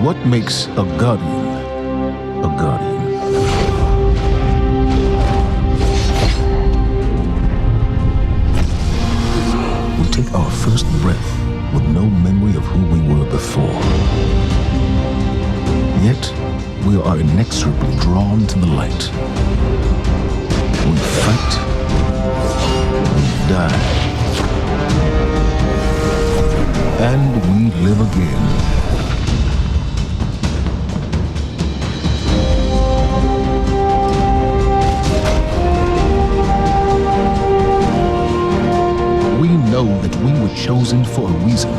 What makes a guardian a guardian? We take our first breath with no memory of who we were before. Yet, we are inexorably drawn to the light. We fight, we die, and we live again. We know that we were chosen for a reason,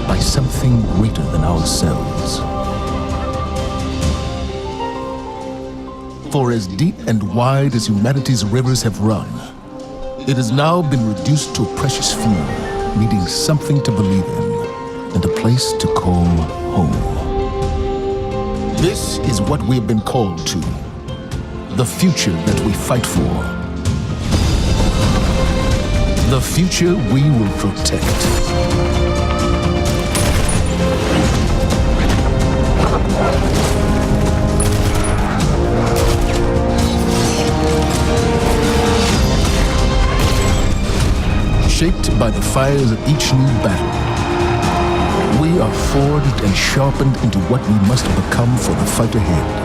by something greater than ourselves. For as deep and wide as humanity's rivers have run, it has now been reduced to a precious few, needing something to believe in and a place to call home. This is what we have been called to, the future that we fight for, the future we will protect. Shaped by the fires of each new battle, we are forged and sharpened into what we must become for the fight ahead.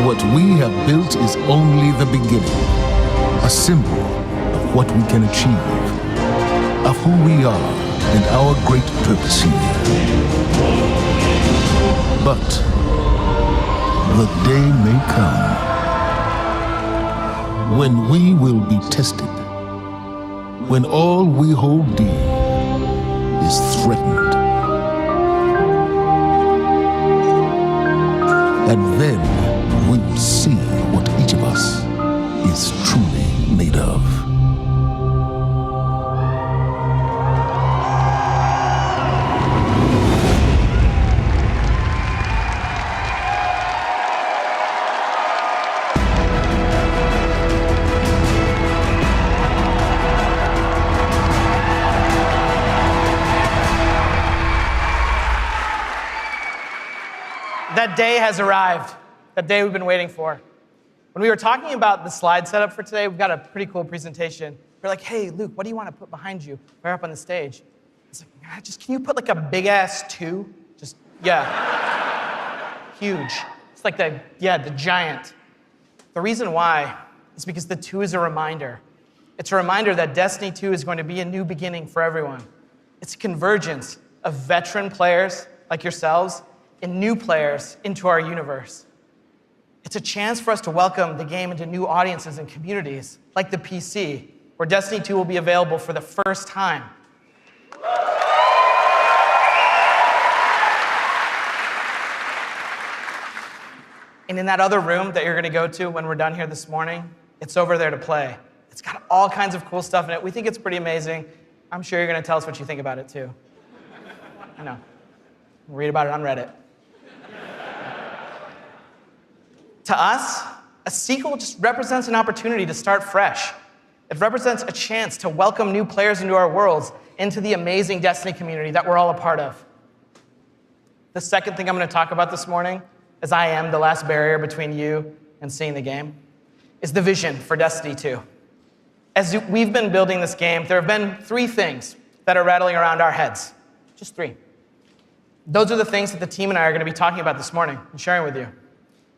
What we have built is only the beginning, a symbol of what we can achieve, of who we are and our great purpose here. But the day may come when we will be tested, when all we hold dear is threatened. And then we will see what each of us is truly made of. That day has arrived, that day we've been waiting for. When we were talking about the slide setup for today, we've got a pretty cool presentation. We're like, hey, Luke, what do you want to put behind you right up on the stage? It's like, can you put like a big ass 2? Huge. It's like the giant. The reason why is because the 2 is a reminder. It's a reminder that Destiny 2 is going to be a new beginning for everyone. It's a convergence of veteran players like yourselves and new players into our universe. It's a chance for us to welcome the game into new audiences and communities, like the PC, where Destiny 2 will be available for the first time. And in that other room that you're going to go to when we're done here this morning, it's over there to play. It's got all kinds of cool stuff in it. We think it's pretty amazing. I'm sure you're going to tell us what you think about it, too. I know. Read about it on Reddit. To us, a sequel just represents an opportunity to start fresh. It represents a chance to welcome new players into our worlds, into the amazing Destiny community that we're all a part of. The second thing I'm going to talk about this morning, as I am the last barrier between you and seeing the game, is the vision for Destiny 2. As we've been building this game, there have been 3 things that are rattling around our heads. Just 3. Those are the things that the team and I are going to be talking about this morning and sharing with you.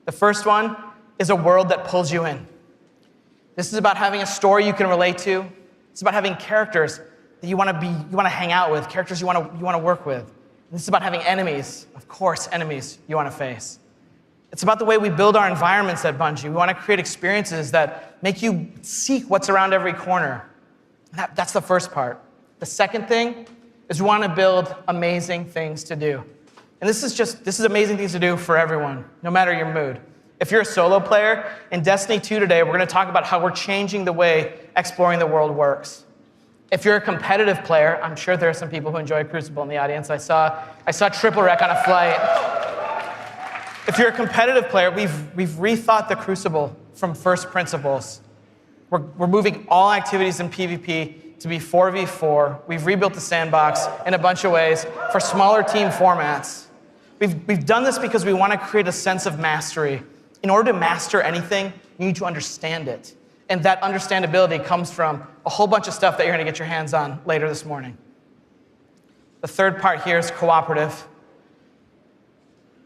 The first one is a world that pulls you in. This is about having a story you can relate to. It's about having characters that you want to hang out with, characters you want to work with. And this is about having enemies, of course, enemies you want to face. It's about the way we build our environments at Bungie. We want to create experiences that make you seek what's around every corner. That's the first part. The second thing is we want to build amazing things to do. And this is amazing things to do for everyone, no matter your mood. If you're a solo player, in Destiny 2 today, we're going to talk about how we're changing the way exploring the world works. If you're a competitive player, I'm sure there are some people who enjoy Crucible in the audience. I saw Triple Wreck on a flight. If you're a competitive player, we've rethought the Crucible from first principles. We're moving all activities in PvP to be 4v4. We've rebuilt the sandbox in a bunch of ways for smaller team formats. We've done this because we want to create a sense of mastery. In order to master anything, you need to understand it. And that understandability comes from a whole bunch of stuff that you're going to get your hands on later this morning. The third part here is cooperative.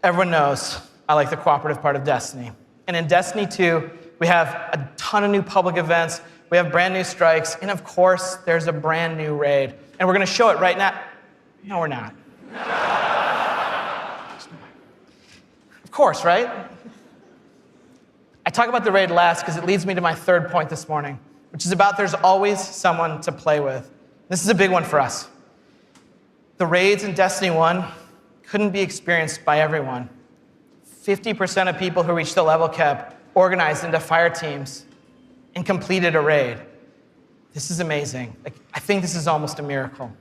Everyone knows I like the cooperative part of Destiny. And in Destiny 2, we have a ton of new public events, we have brand new strikes, and of course, there's a brand new raid. And we're going to show it right now. No, we're not. Of course, right? I talk about the raid last because it leads me to my third point this morning, which is about there's always someone to play with. This is a big one for us. The raids in Destiny 1 couldn't be experienced by everyone. 50% of people who reached the level cap organized into fire teams and completed a raid. This is amazing. I think this is almost a miracle.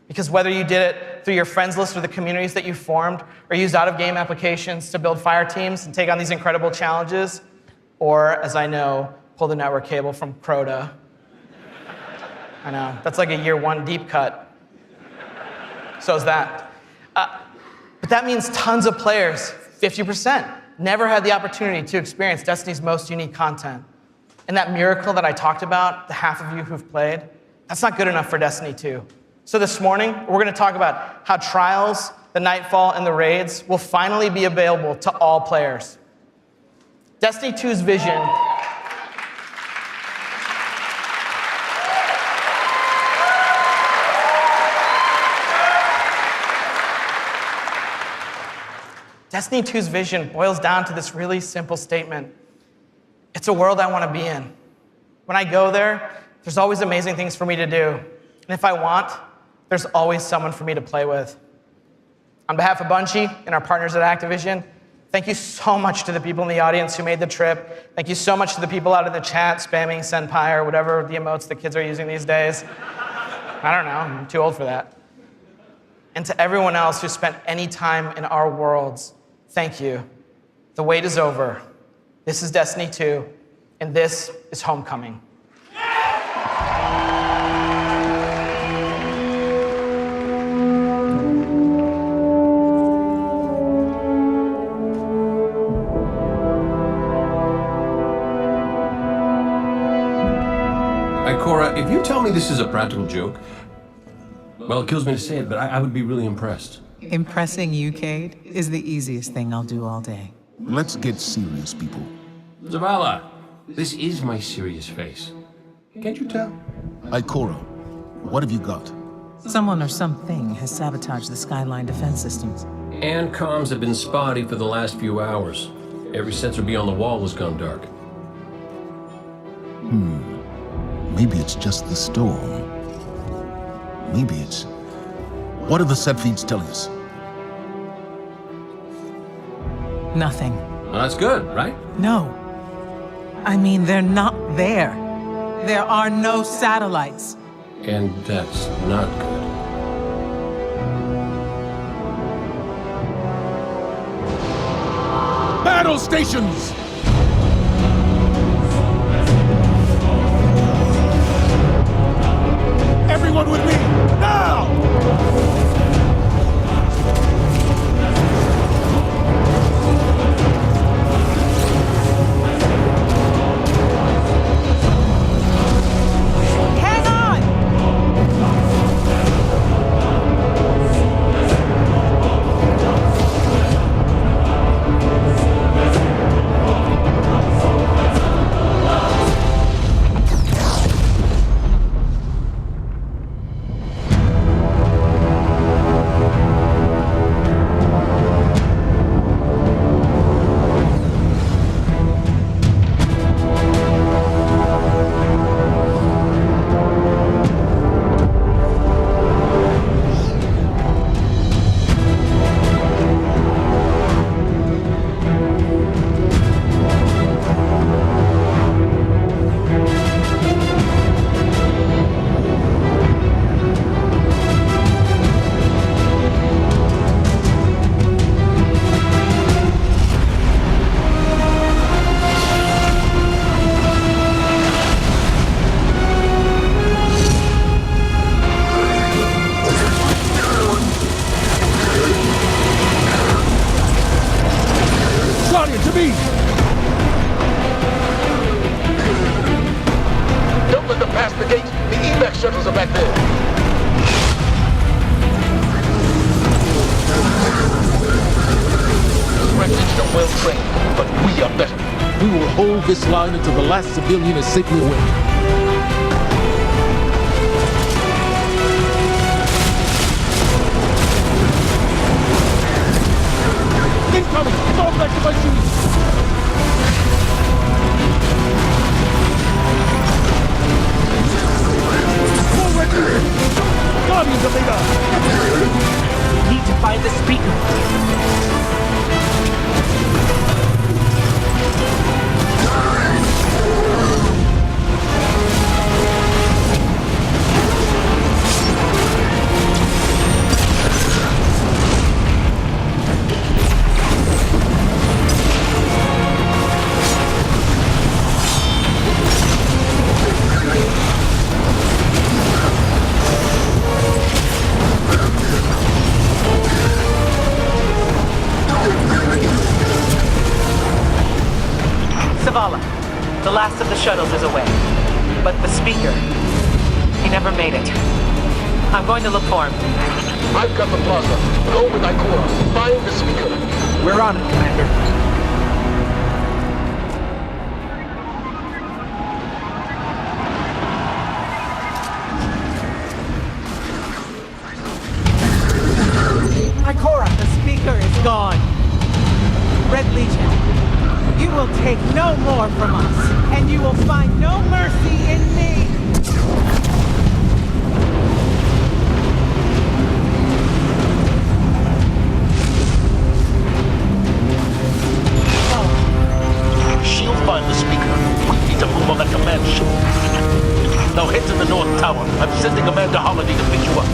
Because whether you did it through your friends list or the communities that you formed, or used out-of-game applications to build fire teams and take on these incredible challenges, or, as I know, pull the network cable from Crota. I know, that's like a year one deep cut. So is that. But that means tons of players, 50%, never had the opportunity to experience Destiny's most unique content. And that miracle that I talked about, the half of you who've played, that's not good enough for Destiny 2. So this morning, we're going to talk about how Trials, the Nightfall, and the raids will finally be available to all players. Destiny 2's vision Destiny 2's vision boils down to this really simple statement. It's a world I want to be in. When I go there, there's always amazing things for me to do. And if I want, there's always someone for me to play with. On behalf of Bungie and our partners at Activision, thank you so much to the people in the audience who made the trip. Thank you so much to the people out in the chat spamming Senpai or whatever the emotes the kids are using these days. I don't know, I'm too old for that. And to everyone else who spent any time in our worlds, thank you. The wait is over. This is Destiny 2, and this is Homecoming. Cora, if you tell me this is a practical joke, well, it kills me to say it, but I would be really impressed. Impressing you, Cade, is the easiest thing I'll do all day. Let's get serious, people. Zavala, this is my serious face. Can't you tell? Ikora, what have you got? Someone or something has sabotaged the Skyline defense systems. And comms have been spotty for the last few hours. Every sensor beyond the wall has gone dark. Maybe it's just the storm. Maybe it's... What are the set feeds telling us? Nothing. Well, that's good, right? No. I mean, they're not there. There are no satellites. And that's not good. Battle stations! Everyone with me, now! Hang on! back there. Red Legion are well trained, but we are better. We will hold this line until the last civilian is safely away. Incoming! Fall back to my shoes! Guardians of the Earth! Need to find the speaker. Zavala, the last of the shuttles is away. But the speaker, he never made it. I'm going to look for him. I've got the plaza. Go with Ikora. Find the speaker. We're on it, Commander. Ikora, the speaker is gone. Red Legion, you will take no more from us, and you will find no mercy in me. She'll find the speaker. We need to move on that command ship. Now head to the North Tower. I'm sending Commander Holiday to pick you up.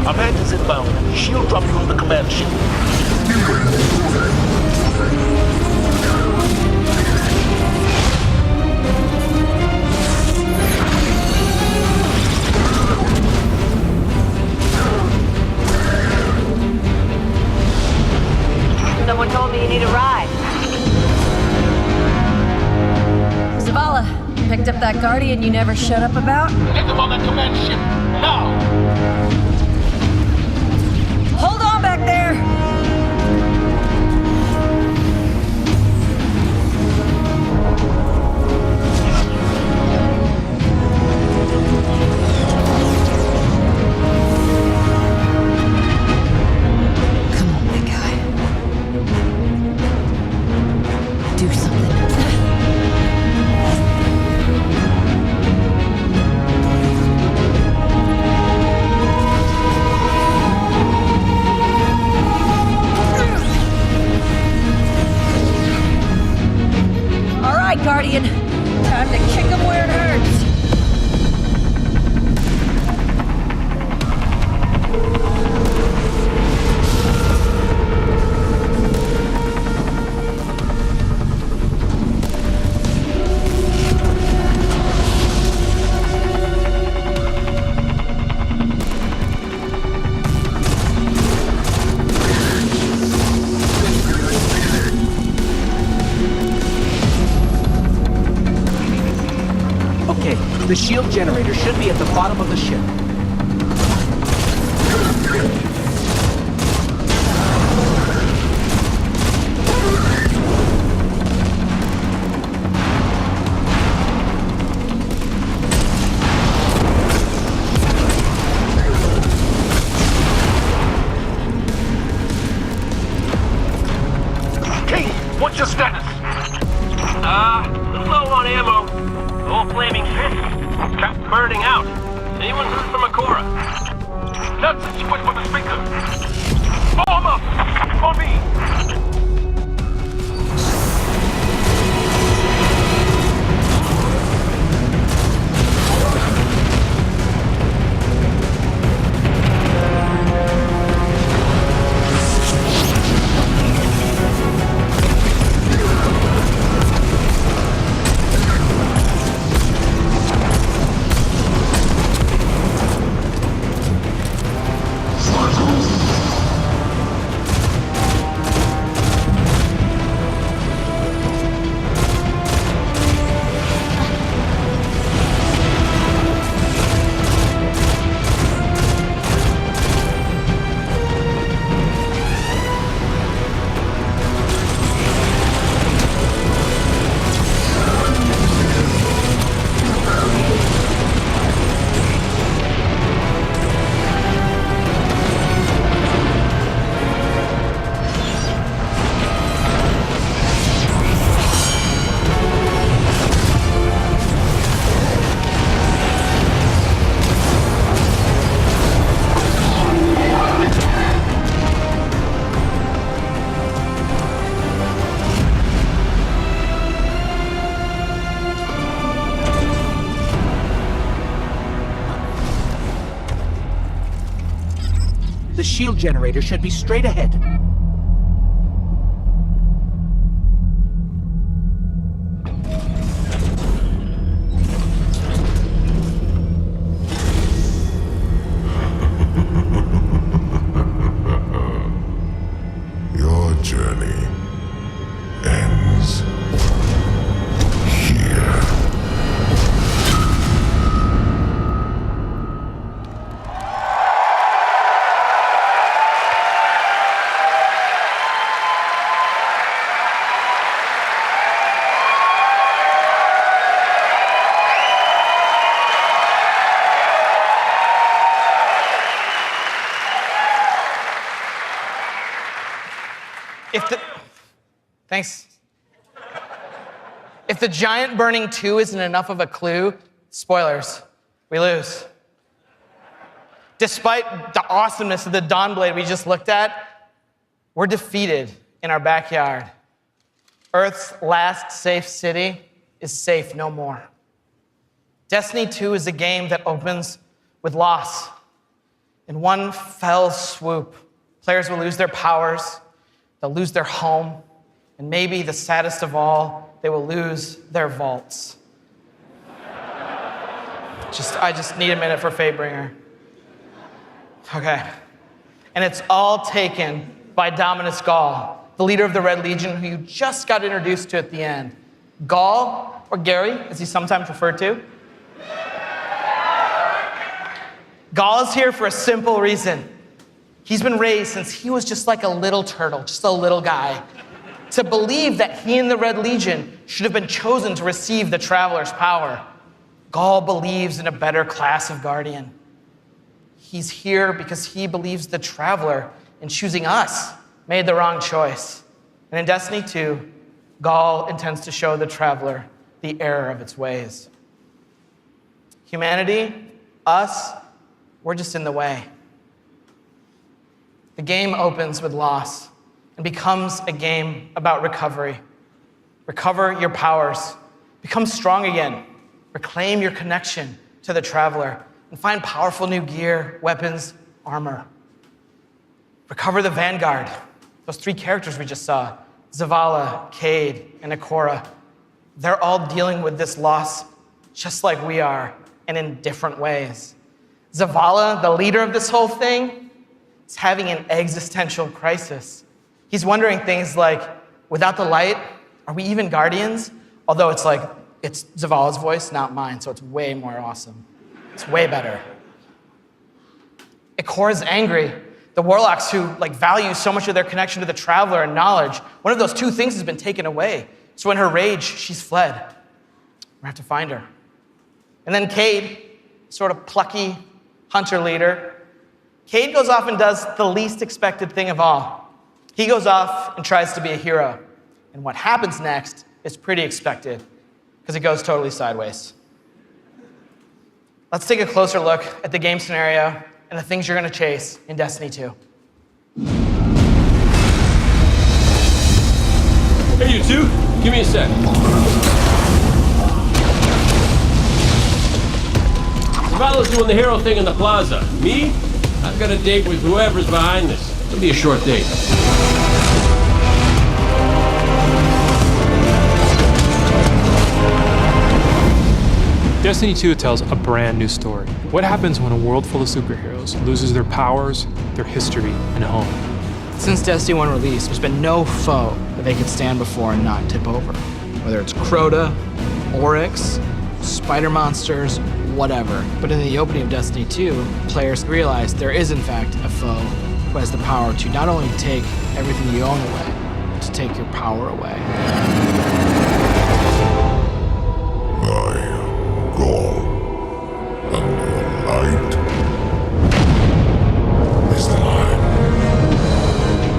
Amanda's inbound. She'll drop you on the command ship. Someone told me you need a ride. Zavala, picked up that Guardian you never showed up about? Get them on that command ship. Now! Hold on back there! Come on, big guy. Do something. All right, Guardian. Time to kick him where it hurts. Okay, the shield generator should be at the bottom of the ship. King, what's your status? Low on ammo. All flaming fists. Cap burning out. Anyone heard from Ikora? That's it. She went for the speaker. Form up! For me! shield generator should be straight ahead. Your journey ends here. Thanks. If the giant burning 2 isn't enough of a clue, spoilers, we lose. Despite the awesomeness of the Dawnblade we just looked at, we're defeated in our backyard. Earth's last safe city is safe no more. Destiny 2 is a game that opens with loss. In one fell swoop, players will lose their powers, they'll lose their home, and maybe the saddest of all, they will lose their vaults. I just need a minute for Fatebringer. Okay. And it's all taken by Dominus Gaul, the leader of the Red Legion who you just got introduced to at the end. Gaul, or Gary, as he's sometimes referred to. Gaul is here for a simple reason. He's been raised since he was just like a little turtle, just a little guy, to believe that he and the Red Legion should have been chosen to receive the Traveler's power. Gaul believes in a better class of Guardian. He's here because he believes the Traveler, in choosing us, made the wrong choice. And in Destiny 2, Gaul intends to show the Traveler the error of its ways. Humanity, us, we're just in the way. The game opens with loss and becomes a game about recovery. Recover your powers. Become strong again. Reclaim your connection to the Traveler and find powerful new gear, weapons, armor. Recover the Vanguard. Those 3 characters we just saw, Zavala, Cade, and Ikora. They're all dealing with this loss just like we are, and in different ways. Zavala, the leader of this whole thing, is having an existential crisis. He's wondering things like, without the light, are we even Guardians? Although it's Zavala's voice, not mine, so it's way more awesome. It's way better. Ikora's angry. The Warlocks who value so much of their connection to the Traveler and knowledge, one of those 2 things has been taken away. So in her rage, she's fled. We have to find her. And then Cade, sort of plucky hunter leader, Cade goes off and does the least expected thing of all. He goes off and tries to be a hero. And what happens next is pretty expected, because it goes totally sideways. Let's take a closer look at the game scenario and the things you're going to chase in Destiny 2. Hey, you two, give me a sec. Zavala's doing the hero thing in the plaza. Me? I've got a date with whoever's behind this. It'll be a short date. Destiny 2 tells a brand new story. What happens when a world full of superheroes loses their powers, their history, and home? Since Destiny 1 release, there's been no foe that they could stand before and not tip over. Whether it's Crota, Oryx, spider monsters, whatever. But in the opening of Destiny 2, players realize there is in fact a foe who has the power to not only take everything you own away, but to take your power away. Gaul, and your light is mine.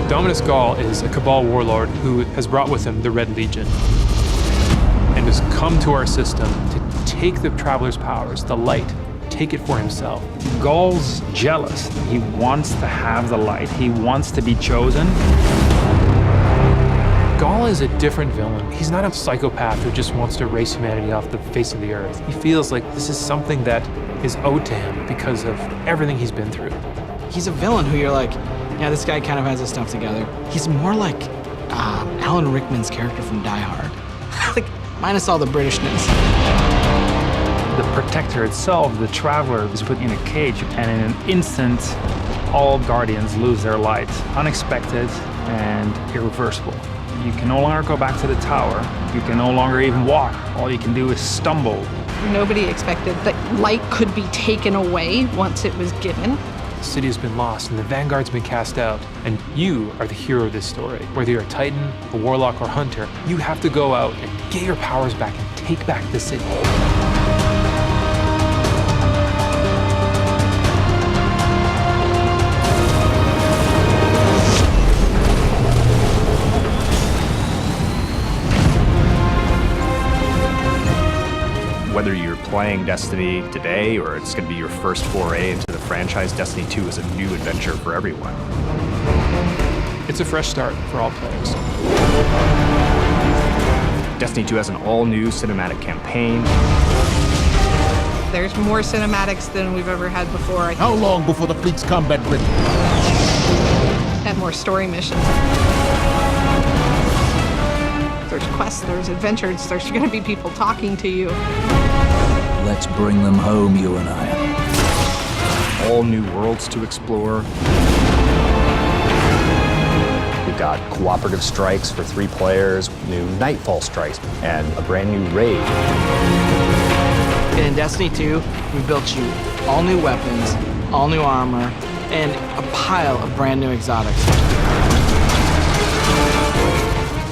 Dominus Gaul is a Cabal warlord who has brought with him the Red Legion and has come to our system to take the Traveler's powers, the light, take it for himself. Gaul's jealous. He wants to have the light. He wants to be chosen. Gaul is a different villain. He's not a psychopath who just wants to erase humanity off the face of the earth. He feels like this is something that is owed to him because of everything he's been through. He's a villain who you're like, yeah, this guy kind of has his stuff together. He's more like Alan Rickman's character from Die Hard. Like, minus all the Britishness. The Protector itself, the Traveler, is put in a cage, and in an instant, all Guardians lose their light. Unexpected and irreversible. You can no longer go back to the tower. You can no longer even walk. All you can do is stumble. Nobody expected that light could be taken away once it was given. The city has been lost and the Vanguard's been cast out. And you are the hero of this story. Whether you're a Titan, a Warlock, or Hunter, you have to go out and get your powers back and take back the city. Whether you're playing Destiny today or it's going to be your first foray into the franchise, Destiny 2 is a new adventure for everyone. It's a fresh start for all players. Destiny 2 has an all-new cinematic campaign. There's more cinematics than we've ever had before. How long before the fleet's combat ready? And more story missions. There's quests, there's adventures, there's going to be people talking to you. Let's bring them home, you and I. All new worlds to explore. We've got cooperative strikes for 3 players, new Nightfall strikes, and a brand new raid. And in Destiny 2, we built you all new weapons, all new armor, and a pile of brand new exotics.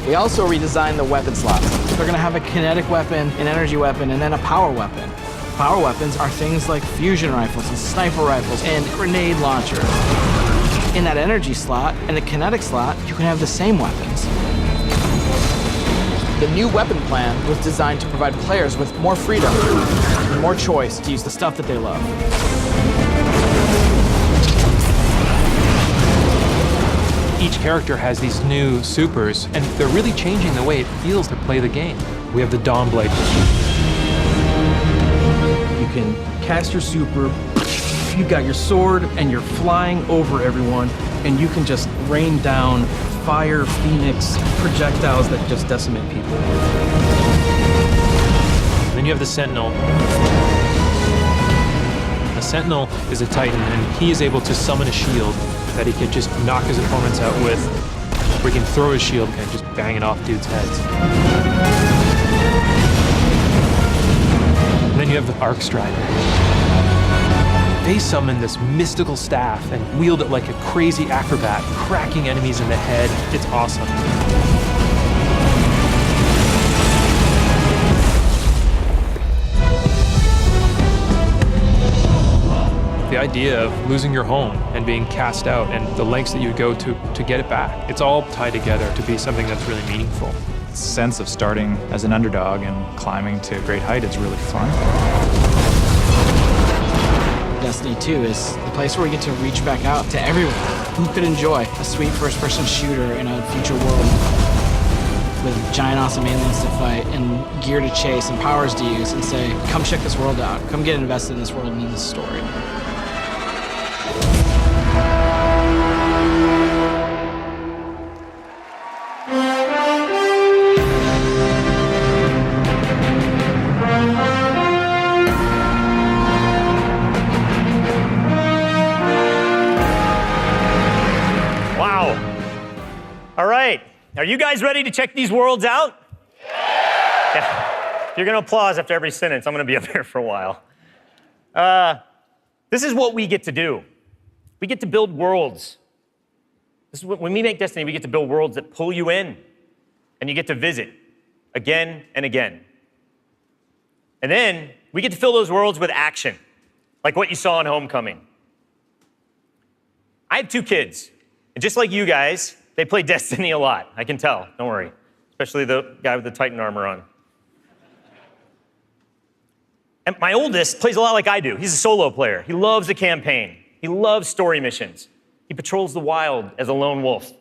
We also redesigned the weapon slots. They're gonna have a kinetic weapon, an energy weapon, and then a power weapon. Power weapons are things like fusion rifles and sniper rifles and grenade launchers. In that energy slot and the kinetic slot, you can have the same weapons. The new weapon plan was designed to provide players with more freedom and more choice to use the stuff that they love. Each character has these new supers, and they're really changing the way it feels to play the game. We have the Dawnblade. You can cast your super, you've got your sword, and you're flying over everyone, and you can just rain down fire, phoenix, projectiles that just decimate people. And then you have the Sentinel. The Sentinel is a Titan, and he is able to summon a shield that he can just knock his opponents out with, or he can throw his shield and just bang it off dudes' heads. And then you have the Arc Strider. They summon this mystical staff and wield it like a crazy acrobat, cracking enemies in the head. It's awesome. The idea of losing your home and being cast out and the lengths that you go to get it back, it's all tied together to be something that's really meaningful. The sense of starting as an underdog and climbing to a great height is really fun. Destiny 2 is the place where we get to reach back out to everyone who could enjoy a sweet first-person shooter in a future world with giant awesome aliens to fight and gear to chase and powers to use and say, come check this world out, come get invested in this world and in this story. All right, are you guys ready to check these worlds out? Yeah. You're gonna applause after every sentence. I'm gonna be up here for a while. This is what we get to do. We get to build worlds. This is when we make Destiny, we get to build worlds that pull you in, and you get to visit again and again. And then we get to fill those worlds with action, like what you saw in Homecoming. I have 2 kids, and just like you guys, they play Destiny a lot. I can tell, don't worry. Especially the guy with the Titan armor on. And my oldest plays a lot like I do. He's a solo player. He loves the campaign. He loves story missions. He patrols the wild as a lone wolf,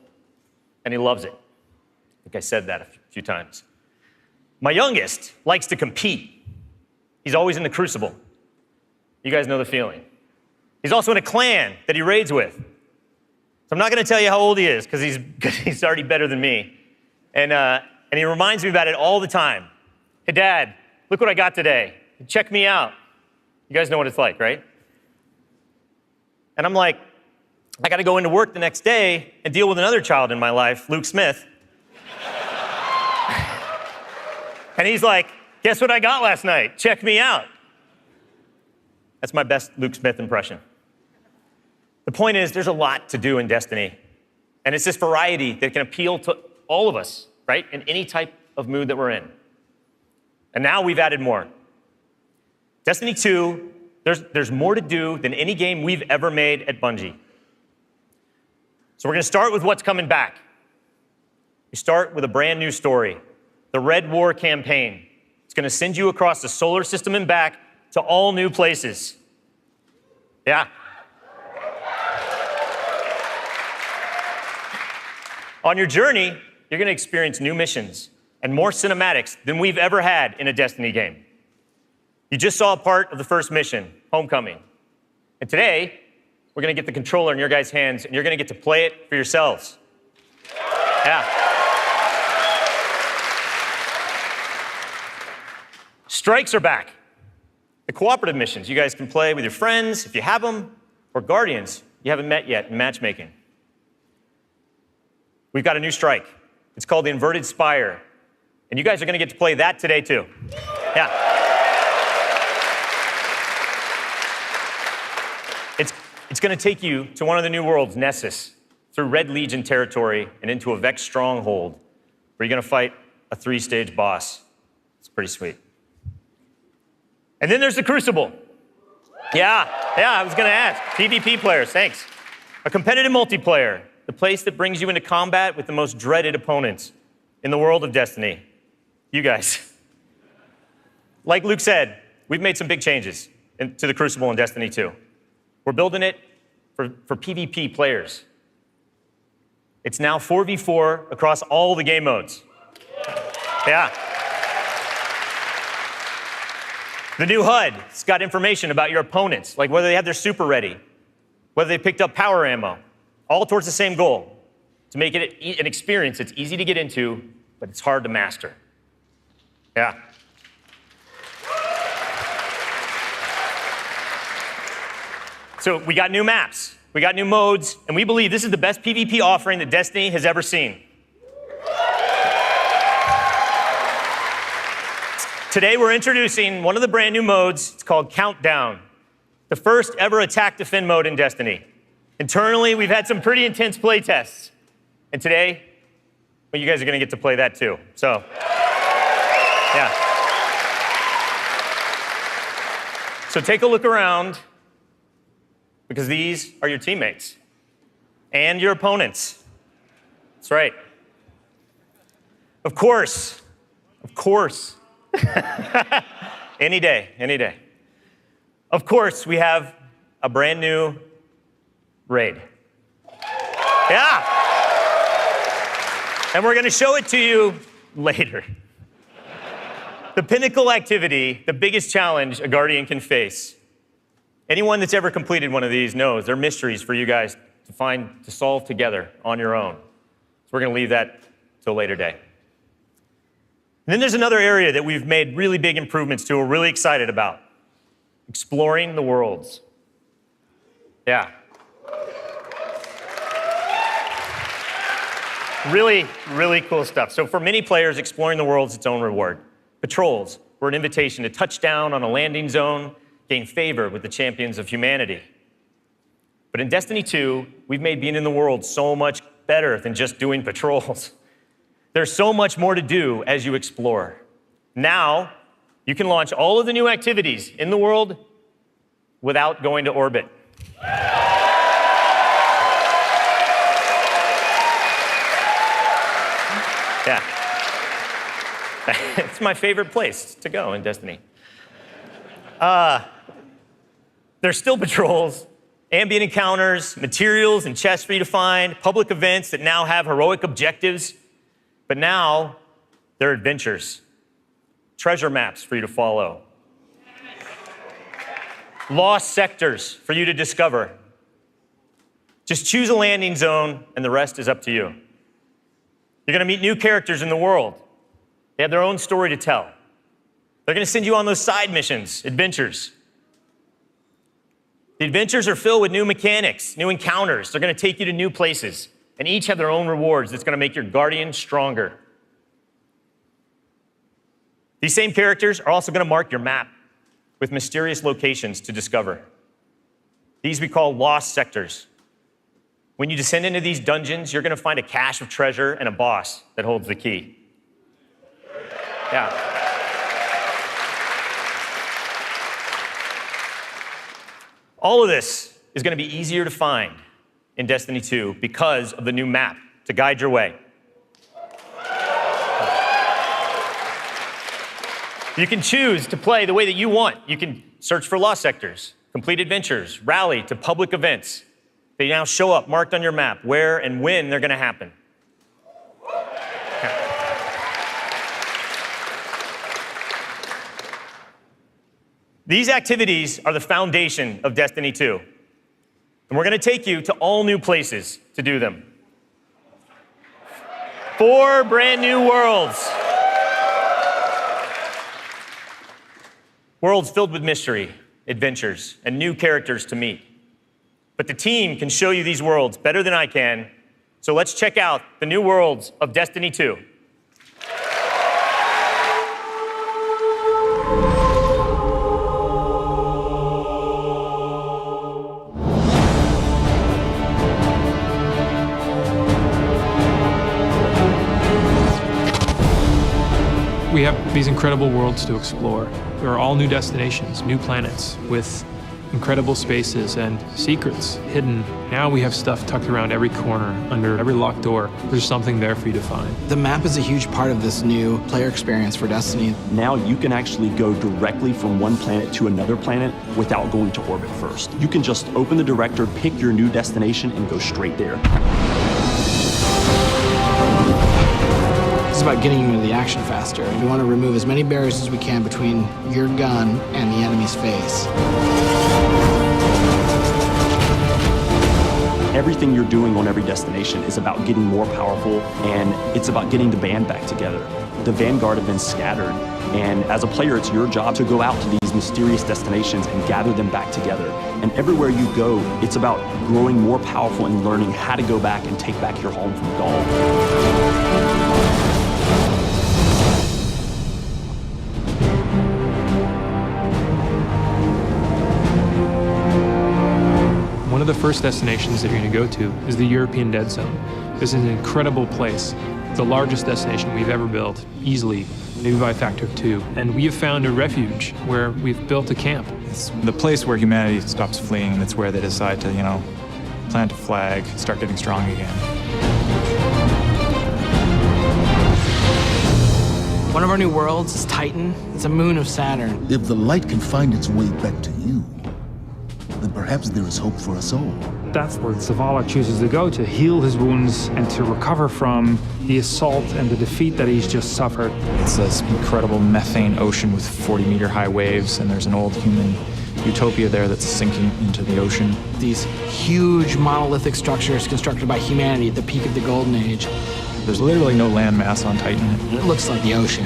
and he loves it. I think I said that a few times. My youngest likes to compete. He's always in the Crucible. You guys know the feeling. He's also in a clan that he raids with. So I'm not going to tell you how old he is because he's already better than me. And he reminds me about it all the time. Hey, Dad, look what I got today. Check me out. You guys know what it's like, right? And I'm like, I got to go into work the next day and deal with another child in my life, Luke Smith. And he's like, guess what I got last night? Check me out. That's my best Luke Smith impression. The point is, there's a lot to do in Destiny. And it's this variety that can appeal to all of us, right? In any type of mood that we're in. And now we've added more. Destiny 2, there's more to do than any game we've ever made at Bungie. So we're going to start with what's coming back. We start with a brand new story, the Red War campaign. It's going to send you across the solar system and back to all new places. Yeah. On your journey, you're going to experience new missions and more cinematics than we've ever had in a Destiny game. You just saw a part of the first mission, Homecoming. And today, we're going to get the controller in your guys' hands, and you're going to get to play it for yourselves. Yeah. Strikes are back. The cooperative missions you guys can play with your friends, if you have them, or Guardians you haven't met yet in matchmaking. We've got a new strike. It's called the Inverted Spire. And you guys are going to get to play that today, too. Yeah. It's going to take you to one of the new worlds, Nessus, through Red Legion territory and into a Vex stronghold, where you're going to fight a 3-stage boss. It's pretty sweet. And then there's the Crucible. Yeah, I was going to ask. PvP players, thanks. A competitive multiplayer, the place that brings you into combat with the most dreaded opponents in the world of Destiny. You guys. Like Luke said, we've made some big changes to the Crucible in Destiny 2. We're building it for PvP players. It's now 4v4 across all the game modes. Yeah. The new HUD's got information about your opponents, like whether they have their super ready, whether they picked up power ammo, all towards the same goal, to make it an experience that's easy to get into, but it's hard to master. Yeah. So we got new maps, we got new modes, and we believe this is the best PvP offering that Destiny has ever seen. Today we're introducing one of the brand new modes. It's called Countdown, the first ever attack defend mode in Destiny. Internally, we've had some pretty intense play tests. And today, well, you guys are going to get to play that too. So, yeah. So take a look around, because these are your teammates and your opponents. That's right. Of course. Any day. Of course, we have a brand new raid. Yeah. And we're going to show it to you later. The pinnacle activity, the biggest challenge a Guardian can face. Anyone that's ever completed one of these knows they're mysteries for you guys to solve together on your own. So we're going to leave that till a later day. And then there's another area that we've made really big improvements to, we're really excited about. Exploring the worlds. Yeah. Really, really cool stuff. So for many players, exploring the world is its own reward. Patrols were an invitation to touch down on a landing zone, gain favor with the champions of humanity. But in Destiny 2, we've made being in the world so much better than just doing patrols. There's so much more to do as you explore. Now, you can launch all of the new activities in the world without going to orbit. Yeah. It's my favorite place to go in Destiny. There's still patrols, ambient encounters, materials and chests for you to find, public events that now have heroic objectives, but now they're adventures, treasure maps for you to follow. lost sectors for you to discover. Just choose a landing zone, and the rest is up to you. You're going to meet new characters in the world. They have their own story to tell. They're going to send you on those side missions, adventures. The adventures are filled with new mechanics, new encounters. They're going to take you to new places, and each have their own rewards that's going to make your Guardian stronger. These same characters are also going to mark your map with mysterious locations to discover. These we call lost sectors. When you descend into these dungeons, you're going to find a cache of treasure and a boss that holds the key. Yeah. All of this is going to be easier to find in Destiny 2 because of the new map to guide your way. You can choose to play the way that you want. You can search for lost sectors, complete adventures, rally to public events. They now show up marked on your map where and when they're going to happen. These activities are the foundation of Destiny 2. And we're going to take you to all new places to do them. 4 brand new worlds. Worlds filled with mystery, adventures, and new characters to meet. But the team can show you these worlds better than I can, so let's check out the new worlds of Destiny 2. We have these incredible worlds to explore. There are all new destinations, new planets with incredible spaces and secrets hidden. Now we have stuff tucked around every corner, under every locked door. There's something there for you to find. The map is a huge part of this new player experience for Destiny. Now you can actually go directly from one planet to another planet without going to orbit first. You can just open the director, pick your new destination, and go straight there. It's about getting you into the action faster. We want to remove as many barriers as we can between your gun and the enemy's face. Everything you're doing on every destination is about getting more powerful, and it's about getting the band back together. The Vanguard have been scattered, and as a player, it's your job to go out to these mysterious destinations and gather them back together. And everywhere you go, it's about growing more powerful and learning how to go back and take back your home from Gaul. One of the first destinations that you're going to go to is the European Dead Zone. This is an incredible place, the largest destination we've ever built, easily, maybe by a factor of 2. And we have found a refuge where we've built a camp. It's the place where humanity stops fleeing, and it's where they decide to, plant a flag, start getting strong again. One of our new worlds is Titan. It's a moon of Saturn. If the light can find its way back to you, then perhaps there is hope for us all. That's where Zavala chooses to go to heal his wounds and to recover from the assault and the defeat that he's just suffered. It's this incredible methane ocean with 40-meter high waves, and there's an old human utopia there that's sinking into the ocean. These huge monolithic structures constructed by humanity at the peak of the Golden Age. There's literally no land mass on Titan. It looks like the ocean.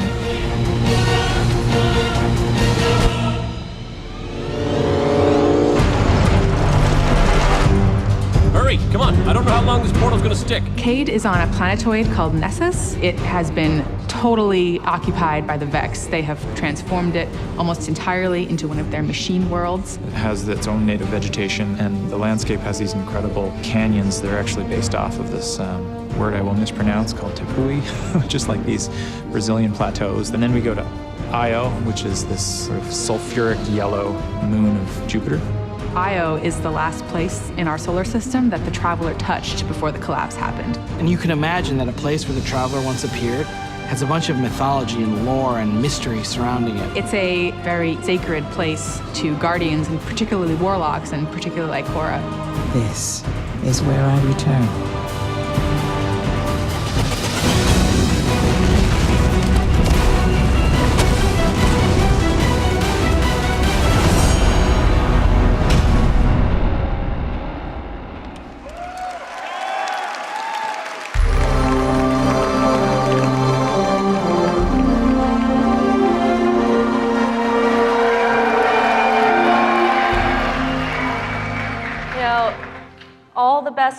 Come on, I don't know how long this portal's gonna stick. Cade is on a planetoid called Nessus. It has been totally occupied by the Vex. They have transformed it almost entirely into one of their machine worlds. It has its own native vegetation, and the landscape has these incredible canyons. They're actually based off of this word I will mispronounce called Tepui, just like these Brazilian plateaus. And then we go to Io, which is this sort of sulfuric yellow moon of Jupiter. Io is the last place in our solar system that the Traveler touched before the collapse happened. And you can imagine that a place where the Traveler once appeared has a bunch of mythology and lore and mystery surrounding it. It's a very sacred place to Guardians, and particularly Warlocks, and particularly Ikora. This is where I return.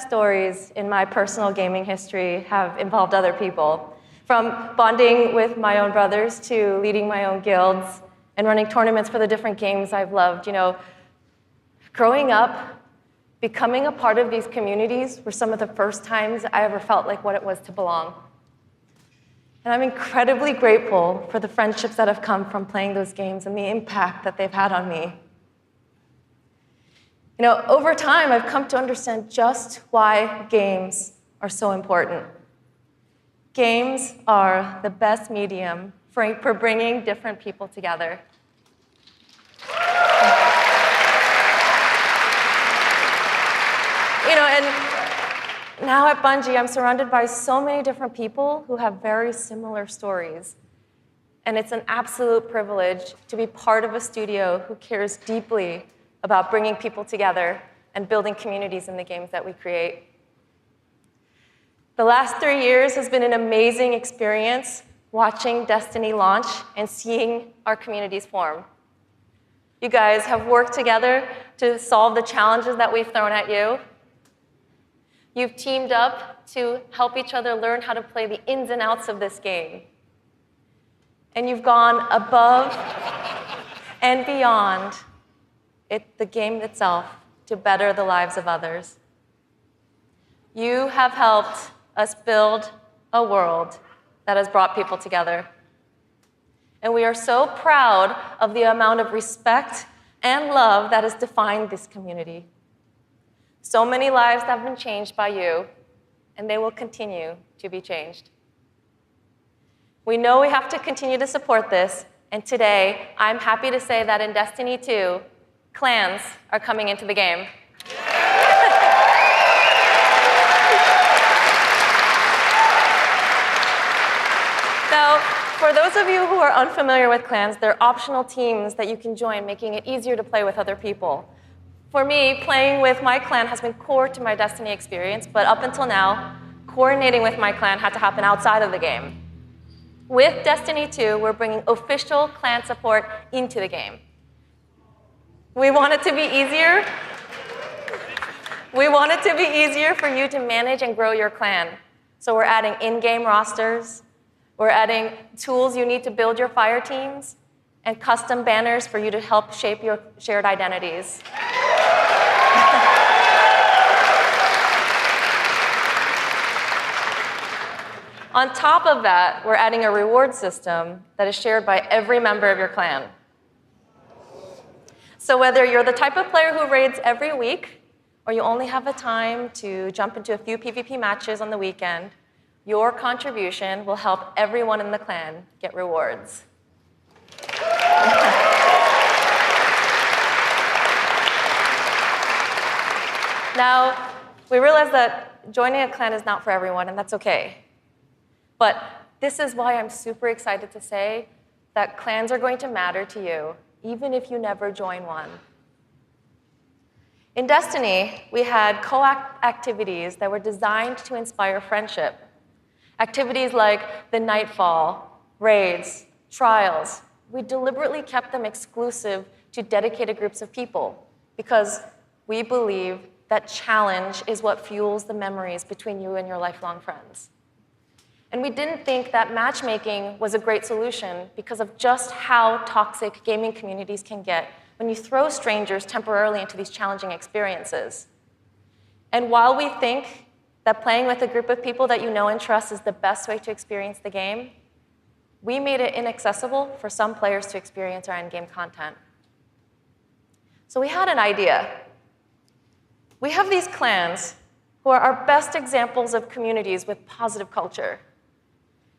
best stories in my personal gaming history have involved other people. From bonding with my own brothers to leading my own guilds and running tournaments for the different games I've loved. Growing up, becoming a part of these communities were some of the first times I ever felt like what it was to belong. And I'm incredibly grateful for the friendships that have come from playing those games and the impact that they've had on me. Over time, I've come to understand just why games are so important. Games are the best medium for bringing different people together. And now at Bungie, I'm surrounded by so many different people who have very similar stories. And it's an absolute privilege to be part of a studio who cares deeply about bringing people together and building communities in the games that we create. The last 3 years has been an amazing experience watching Destiny launch and seeing our communities form. You guys have worked together to solve the challenges that we've thrown at you. You've teamed up to help each other learn how to play the ins and outs of this game. And you've gone above and beyond the game itself to better the lives of others. You have helped us build a world that has brought people together. And we are so proud of the amount of respect and love that has defined this community. So many lives have been changed by you, and they will continue to be changed. We know we have to continue to support this, and today, I'm happy to say that in Destiny 2, clans are coming into the game. Now, for those of you who are unfamiliar with clans, they're optional teams that you can join, making it easier to play with other people. For me, playing with my clan has been core to my Destiny experience, but up until now, coordinating with my clan had to happen outside of the game. With Destiny 2, we're bringing official clan support into the game. We want it to be easier. We want it to be easier for you to manage and grow your clan. So we're adding in-game rosters. We're adding tools you need to build your fire teams and custom banners for you to help shape your shared identities. On top of that, we're adding a reward system that is shared by every member of your clan. So whether you're the type of player who raids every week, or you only have the time to jump into a few PvP matches on the weekend, your contribution will help everyone in the clan get rewards. Now, we realize that joining a clan is not for everyone, and that's okay. But this is why I'm super excited to say that clans are going to matter to you, even if you never join one. In Destiny, we had co-op activities that were designed to inspire friendship. Activities like the Nightfall, raids, trials. We deliberately kept them exclusive to dedicated groups of people because we believe that challenge is what fuels the memories between you and your lifelong friends. And we didn't think that matchmaking was a great solution because of just how toxic gaming communities can get when you throw strangers temporarily into these challenging experiences. And while we think that playing with a group of people that you know and trust is the best way to experience the game, we made it inaccessible for some players to experience our endgame content. So we had an idea. We have these clans who are our best examples of communities with positive culture.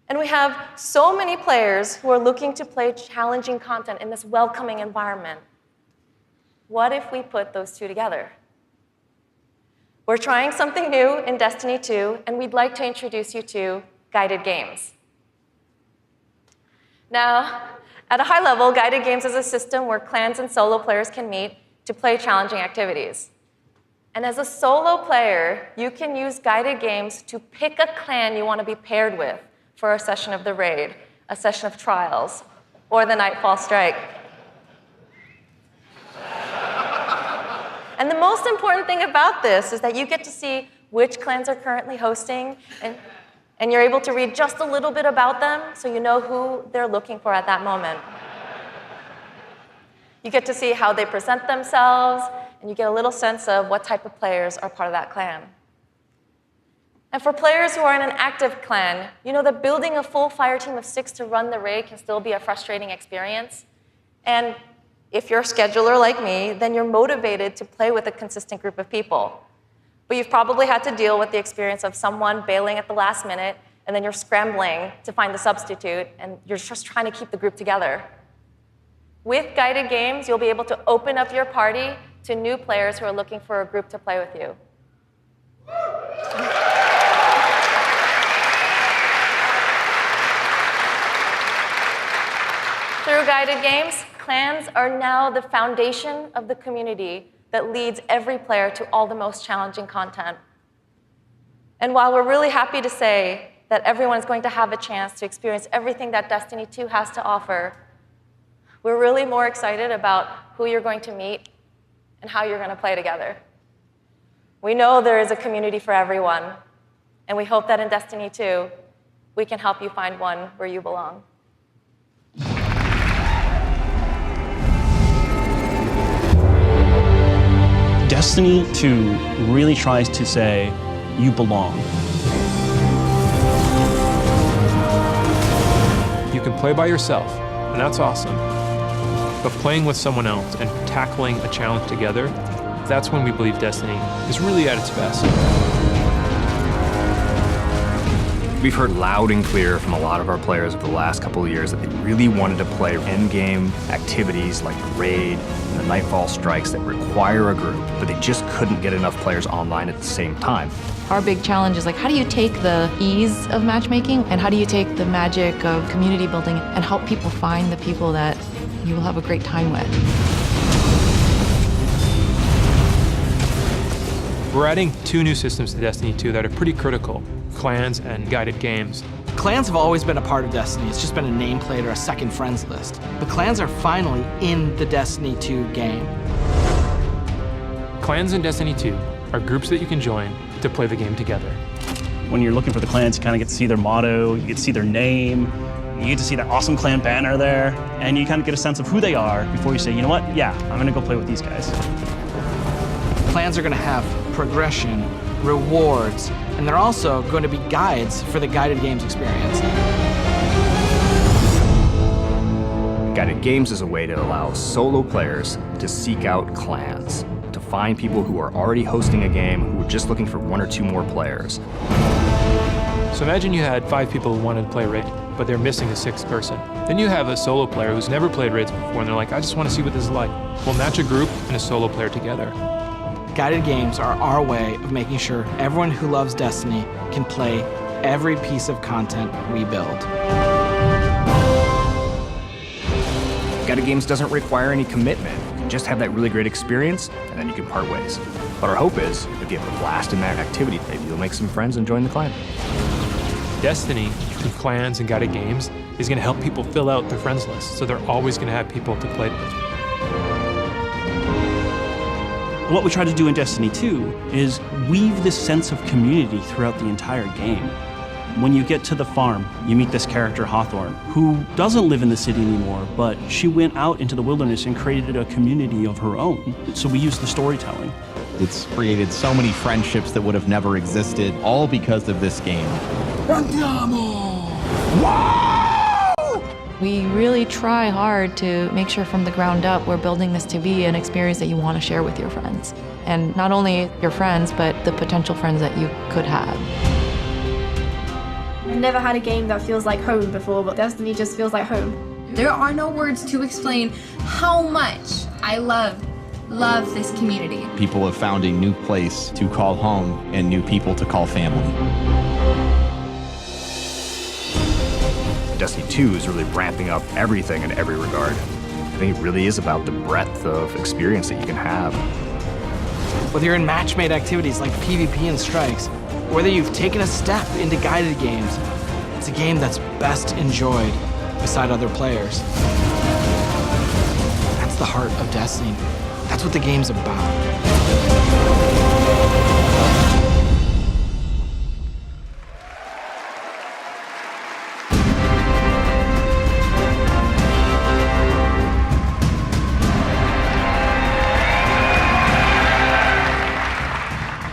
And we have so many players who are looking to play challenging content in this welcoming environment. What if we put those two together? We're trying something new in Destiny 2, and we'd like to introduce you to guided games. Now, at a high level, guided games is a system where clans and solo players can meet to play challenging activities. And as a solo player, you can use guided games to pick a clan you want to be paired with for a session of the raid, a session of trials, or the Nightfall Strike. And the most important thing about this is that you get to see which clans are currently hosting, and you're able to read just a little bit about them so you know who they're looking for at that moment. You get to see how they present themselves, and you get a little sense of what type of players are part of that clan. And for players who are in an active clan, you know that building a full fire team of 6 to run the raid can still be a frustrating experience. And if you're a scheduler like me, then you're motivated to play with a consistent group of people. But you've probably had to deal with the experience of someone bailing at the last minute, and then you're scrambling to find the substitute, and you're just trying to keep the group together. With guided games, you'll be able to open up your party to new players who are looking for a group to play with you. Through guided games, clans are now the foundation of the community that leads every player to all the most challenging content. And while we're really happy to say that everyone is going to have a chance to experience everything that Destiny 2 has to offer, we're really more excited about who you're going to meet and how you're going to play together. We know there is a community for everyone, and we hope that in Destiny 2, we can help you find one where you belong. Destiny 2 really tries to say, you belong. You can play by yourself, and that's awesome. But playing with someone else and tackling a challenge together, that's when we believe Destiny is really at its best. We've heard loud and clear from a lot of our players over the last couple of years that they really wanted to play endgame activities like the raid and the Nightfall strikes that require a group, but they just couldn't get enough players online at the same time. Our big challenge is like, how do you take the ease of matchmaking and how do you take the magic of community building and help people find the people that you will have a great time with? We're adding 2 new systems to Destiny 2 that are pretty critical: clans and guided games. Clans have always been a part of Destiny. It's just been a nameplate or a second friends list. But clans are finally in the Destiny 2 game. Clans in Destiny 2 are groups that you can join to play the game together. When you're looking for the clans, you kind of get to see their motto, you get to see their name, you get to see that awesome clan banner there, and you kind of get a sense of who they are before you say, you know what, yeah, I'm gonna go play with these guys. Clans are gonna have progression, rewards, and they're also going to be guides for the guided games experience. Guided games is a way to allow solo players to seek out clans, to find people who are already hosting a game who are just looking for 1 or 2 more players. So imagine you had 5 people who wanted to play raid, but they're missing a 6th person. Then you have a solo player who's never played raids before, and they're like, I just want to see what this is like. We'll match a group and a solo player together. Guided games are our way of making sure everyone who loves Destiny can play every piece of content we build. Guided games doesn't require any commitment. You can just have that really great experience, and then you can part ways. But our hope is, if you have a blast in that activity, maybe you'll make some friends and join the clan. Destiny, through clans and guided games, is going to help people fill out their friends list, so they're always going to have people to play with. What we try to do in Destiny 2 is weave this sense of community throughout the entire game. When you get to the farm, you meet this character, Hawthorne, who doesn't live in the city anymore, but she went out into the wilderness and created a community of her own. So we use the storytelling. It's created so many friendships that would have never existed, all because of this game. We really try hard to make sure from the ground up we're building this to be an experience that you want to share with your friends. And not only your friends, but the potential friends that you could have. I've never had a game that feels like home before, but Destiny just feels like home. There are no words to explain how much I love this community. People have found a new place to call home and new people to call family. Destiny 2 is really ramping up everything in every regard. I think it really is about the breadth of experience that you can have. Whether you're in match-made activities like PvP and strikes, or whether you've taken a step into guided games, it's a game that's best enjoyed beside other players. That's the heart of Destiny. That's what the game's about.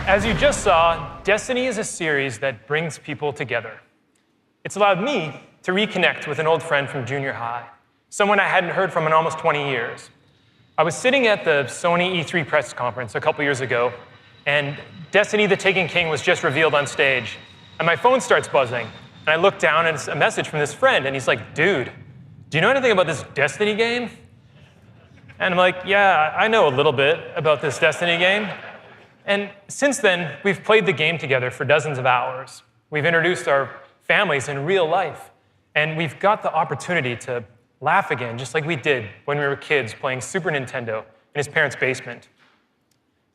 As you just saw, Destiny is a series that brings people together. It's allowed me to reconnect with an old friend from junior high, someone I hadn't heard from in almost 20 years. I was sitting at the Sony E3 press conference a couple years ago, and Destiny the Taken King was just revealed on stage, and my phone starts buzzing, and I look down and it's a message from this friend, and he's like, dude, do you know anything about this Destiny game? And I'm like, yeah, I know a little bit about this Destiny game. And since then, we've played the game together for dozens of hours. We've introduced our families in real life, and we've got the opportunity to laugh again, just like we did when we were kids playing Super Nintendo in his parents' basement.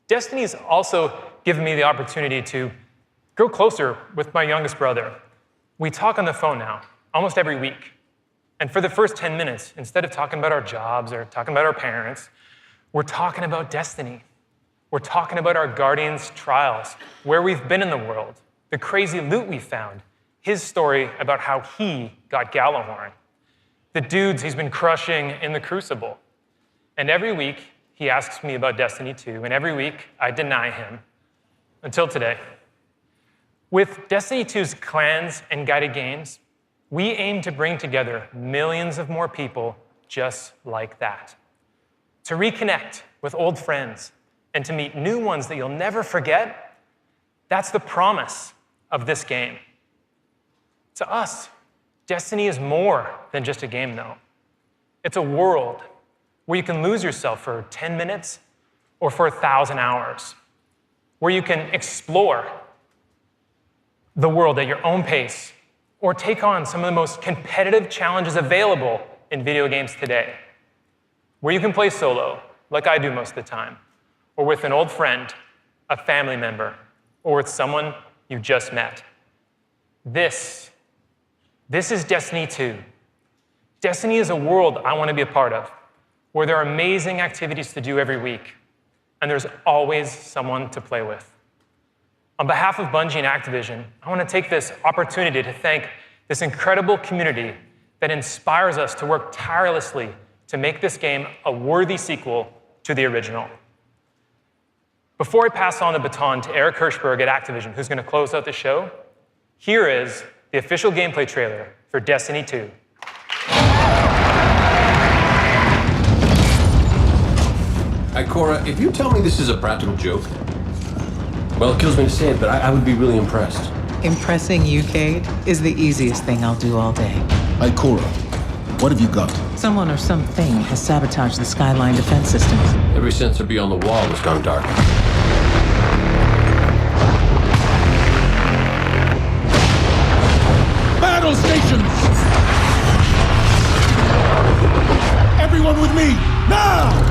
Destiny's also given me the opportunity to grow closer with my youngest brother. We talk on the phone now, almost every week. And for the first 10 minutes, instead of talking about our jobs or talking about our parents, we're talking about Destiny. We're talking about our Guardian's trials, where we've been in the world, the crazy loot we found, his story about how he got Gjallarhorn, the dudes he's been crushing in the Crucible. And every week, he asks me about Destiny 2, and every week, I deny him, until today. With Destiny 2's clans and guided games, we aim to bring together millions of more people just like that. To reconnect with old friends and to meet new ones that you'll never forget, that's the promise of this game. To us, Destiny is more than just a game, though. It's a world where you can lose yourself for 10 minutes or for 1,000 hours, where you can explore the world at your own pace or take on some of the most competitive challenges available in video games today, where you can play solo, like I do most of the time, or with an old friend, a family member, or with someone you just met. This is Destiny 2. Destiny is a world I want to be a part of, where there are amazing activities to do every week, and there's always someone to play with. On behalf of Bungie and Activision, I want to take this opportunity to thank this incredible community that inspires us to work tirelessly to make this game a worthy sequel to the original. Before I pass on the baton to Eric Hirschberg at Activision, who's going to close out the show, here is the official gameplay trailer for Destiny 2. Ikora, if you tell me this is a practical joke, well, it kills me to say it, but I would be really impressed. Impressing you, Cade, is the easiest thing I'll do all day. Ikora, what have you got? Someone or something has sabotaged the Skyline defense systems. Every sensor beyond the wall has gone dark. Battle stations! Everyone with me, now!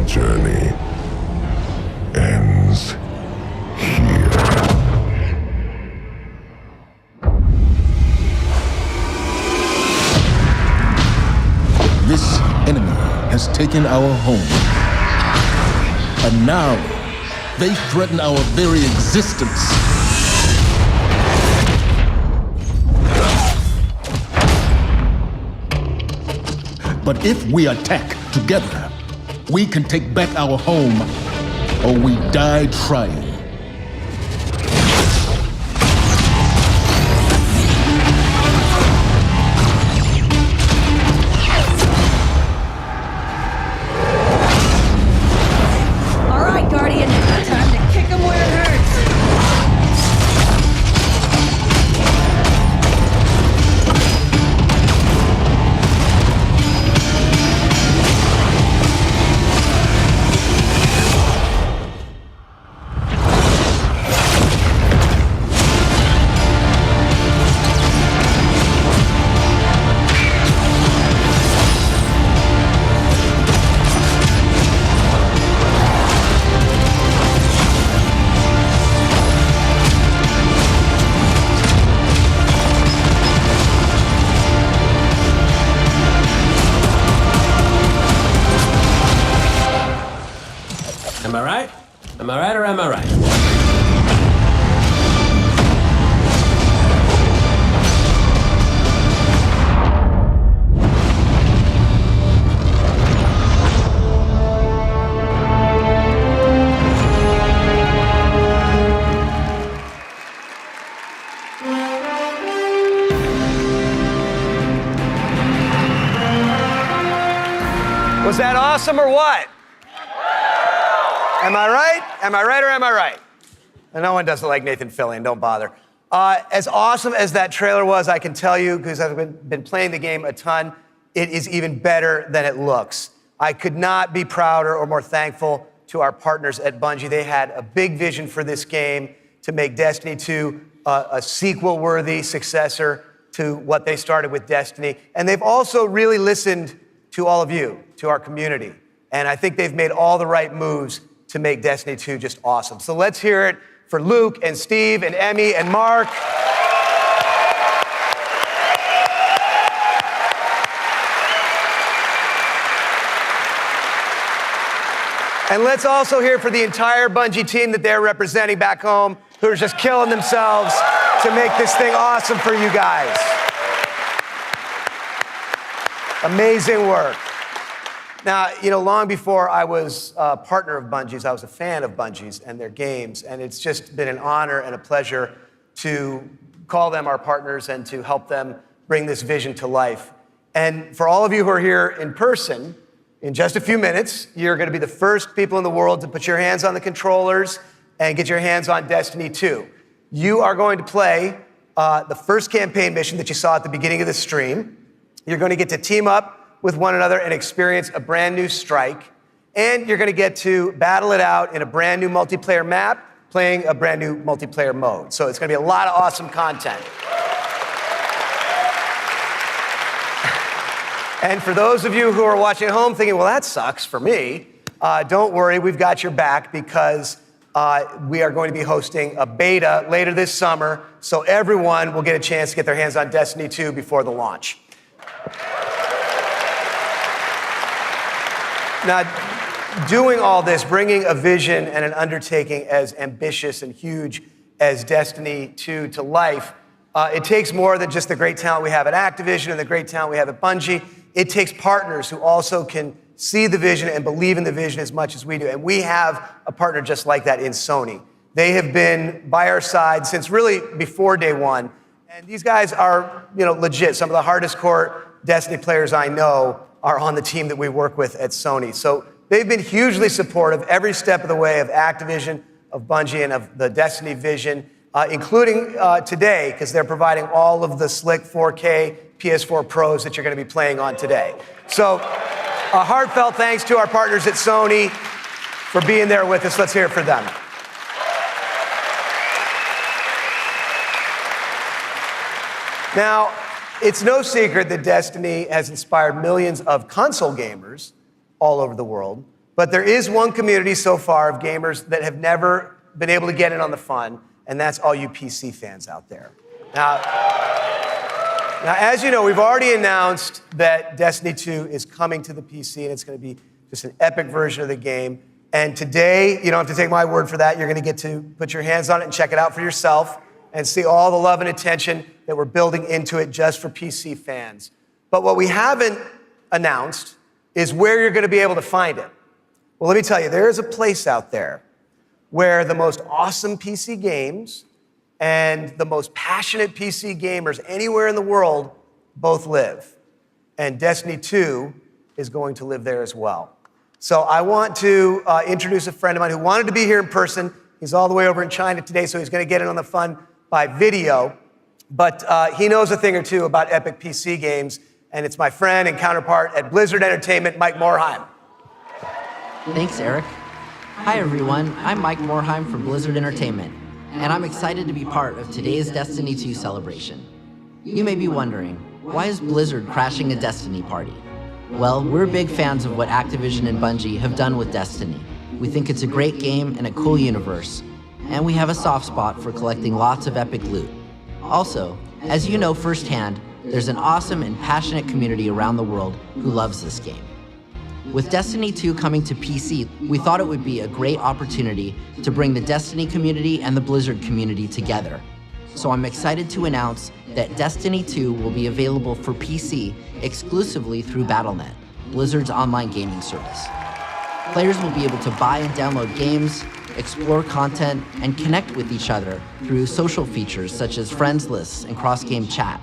Journey ends here. This enemy has taken our home. And now, they threaten our very existence. But if we attack together, we can take back our home, or we die trying. All right, Guardian, time to kick him where it hurts. Am I right? Am I right or am I right? Was that awesome or what? Am I right? Am I right or am I right? And no one doesn't like Nathan Fillion, don't bother. As awesome as that trailer was, I can tell you, because I've been playing the game a ton, it is even better than it looks. I could not be prouder or more thankful to our partners at Bungie. They had a big vision for this game to make Destiny 2 a sequel-worthy successor to what they started with Destiny. And they've also really listened to all of you, to our community. And I think they've made all the right moves to make Destiny 2 just awesome. So let's hear it for Luke and Steve and Emmy and Mark. And let's also hear for the entire Bungie team that they're representing back home, who are just killing themselves to make this thing awesome for you guys. Amazing work. Now, long before I was a partner of Bungie's, I was a fan of Bungie's and their games, and it's just been an honor and a pleasure to call them our partners and to help them bring this vision to life. And for all of you who are here in person, in just a few minutes, you're going to be the first people in the world to put your hands on the controllers and get your hands on Destiny 2. You are going to play the first campaign mission that you saw at the beginning of the stream. You're going to get to team up with one another and experience a brand new strike. And you're going to get to battle it out in a brand new multiplayer map, playing a brand new multiplayer mode. So it's going to be a lot of awesome content. And for those of you who are watching at home thinking, well, that sucks for me, don't worry, we've got your back because we are going to be hosting a beta later this summer, so everyone will get a chance to get their hands on Destiny 2 before the launch. Now, doing all this, bringing a vision and an undertaking as ambitious and huge as Destiny 2 to life, it takes more than just the great talent we have at Activision and the great talent we have at Bungie. It takes partners who also can see the vision and believe in the vision as much as we do. And we have a partner just like that in Sony. They have been by our side since really before day one. And these guys are, legit. Some of the hardest core Destiny players I know are on the team that we work with at Sony. So they've been hugely supportive every step of the way of Activision, of Bungie, and of the Destiny vision, including today, because they're providing all of the slick 4K PS4 Pros that you're going to be playing on today. So a heartfelt thanks to our partners at Sony for being there with us. Let's hear it for them. Now, it's no secret that Destiny has inspired millions of console gamers all over the world, but there is one community so far of gamers that have never been able to get in on the fun, and that's all you PC fans out there. Now, as you know, we've already announced that Destiny 2 is coming to the PC, and it's going to be just an epic version of the game. And today, you don't have to take my word for that. You're going to get to put your hands on it and check it out for yourself and see all the love and attention that we're building into it just for PC fans. But what we haven't announced is where you're going to be able to find it. Well, let me tell you, there is a place out there where the most awesome PC games and the most passionate PC gamers anywhere in the world both live. And Destiny 2 is going to live there as well. So I want to introduce a friend of mine who wanted to be here in person. He's all the way over in China today, so he's going to get in on the fun by video. But he knows a thing or two about epic PC games, and it's my friend and counterpart at Blizzard Entertainment, Mike Morhaime. Thanks, Eric. Hi, everyone. I'm Mike Morhaime from Blizzard Entertainment, and I'm excited to be part of today's Destiny 2 celebration. You may be wondering, why is Blizzard crashing a Destiny party? Well, we're big fans of what Activision and Bungie have done with Destiny. We think it's a great game and a cool universe, and we have a soft spot for collecting lots of epic loot. Also, as you know firsthand, there's an awesome and passionate community around the world who loves this game. With Destiny 2 coming to PC, we thought it would be a great opportunity to bring the Destiny community and the Blizzard community together. So I'm excited to announce that Destiny 2 will be available for PC exclusively through Battle.net, Blizzard's online gaming service. Players will be able to buy and download games, explore content, and connect with each other through social features such as friends lists and cross-game chat.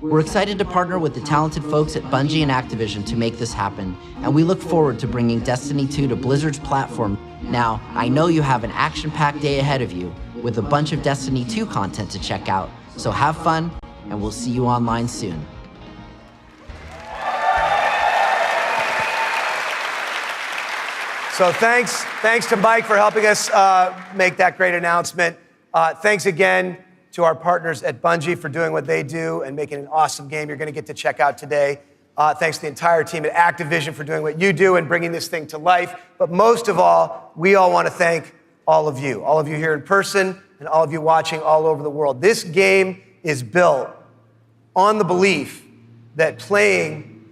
We're excited to partner with the talented folks at Bungie and Activision to make this happen, and we look forward to bringing Destiny 2 to Blizzard's platform. Now, I know you have an action-packed day ahead of you with a bunch of Destiny 2 content to check out, so have fun, and we'll see you online soon. So thanks to Mike for helping us make that great announcement. Thanks again to our partners at Bungie for doing what they do and making an awesome game you're going to get to check out today. Thanks to the entire team at Activision for doing what you do and bringing this thing to life. But most of all, we all want to thank all of you here in person and all of you watching all over the world. This game is built on the belief that playing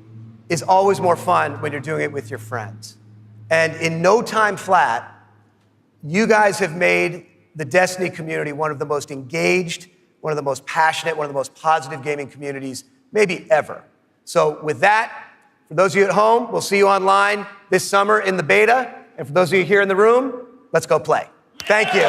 is always more fun when you're doing it with your friends. And in no time flat, you guys have made the Destiny community one of the most engaged, one of the most passionate, one of the most positive gaming communities maybe ever. So with that, for those of you at home, we'll see you online this summer in the beta. And for those of you here in the room, let's go play. Thank you.